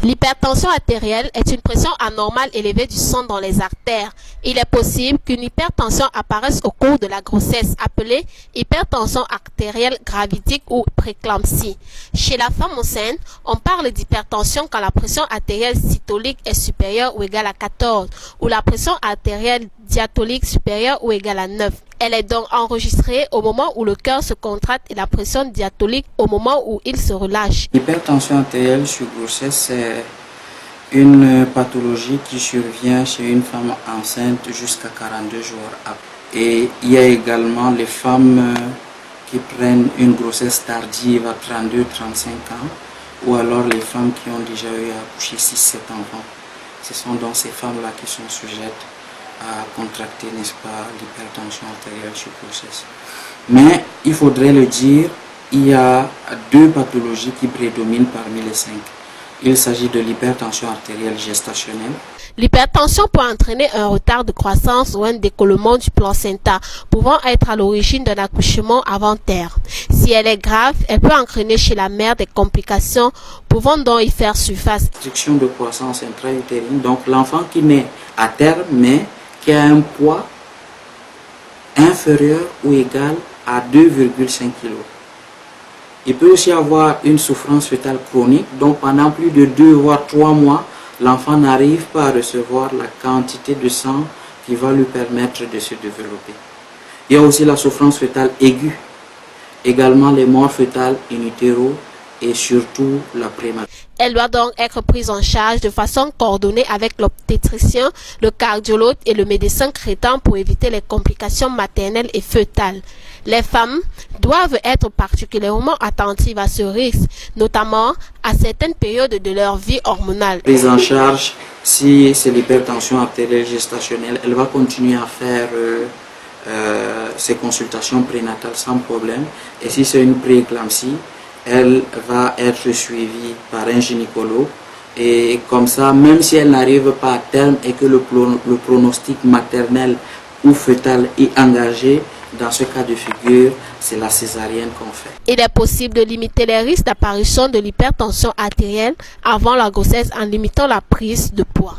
L'hypertension artérielle est une pression anormale élevée du sang dans les artères. Il est possible qu'une hypertension apparaisse au cours de la grossesse, appelée hypertension artérielle gravidique ou préclampsie. Chez la femme enceinte, on parle d'hypertension quand la pression artérielle systolique est supérieure ou égale à 14 ou la pression artérielle diastolique supérieure ou égale à 9. Elle est donc enregistrée au moment où le cœur se contracte et la pression diastolique au moment où il se relâche. L'hypertension artérielle sur grossesse, c'est une pathologie qui survient chez une femme enceinte jusqu'à 42 jours après. Et il y a également les femmes qui prennent une grossesse tardive à 32-35 ans ou alors les femmes qui ont déjà eu à accoucher 6-7 enfants. Ce sont donc ces femmes-là qui sont sujettes à contracter, n'est-ce pas, l'hypertension artérielle sur grossesse. Mais il faudrait le dire, il y a deux pathologies qui prédominent parmi les 5. Il s'agit de l'hypertension artérielle gestationnelle. L'hypertension peut entraîner un retard de croissance ou un décollement du placenta, pouvant être à l'origine d'un accouchement avant terme. Si elle est grave, elle peut entraîner chez la mère des complications, pouvant donc y faire surface. Restriction de croissance intra-utérine, donc l'enfant qui naît à terme, mais qui a un poids inférieur ou égal à 2,5 kg. Il peut aussi avoir une souffrance fœtale chronique, donc pendant plus de 2 voire 3 mois, l'enfant n'arrive pas à recevoir la quantité de sang qui va lui permettre de se développer. Il y a aussi la souffrance fœtale aiguë, également les morts fœtales in utero et surtout la prématurité. Elle doit donc être prise en charge de façon coordonnée avec l'obstétricien, le cardiologue et le médecin traitant pour éviter les complications maternelles et fœtales. Les femmes doivent être particulièrement attentives à ce risque, notamment à certaines périodes de leur vie hormonale. Prise en charge, si c'est l'hypertension artérielle gestationnelle, elle va continuer à faire ses consultations prénatales sans problème. Et si c'est une prééclampsie, elle va être suivie par un gynécologue. Et comme ça, même si elle n'arrive pas à terme et que le pronostic maternel ou fœtal est engagé, dans ce cas de figure, c'est la césarienne qu'on fait. Il est possible de limiter les risques d'apparition de l'hypertension artérielle avant la grossesse en limitant la prise de poids.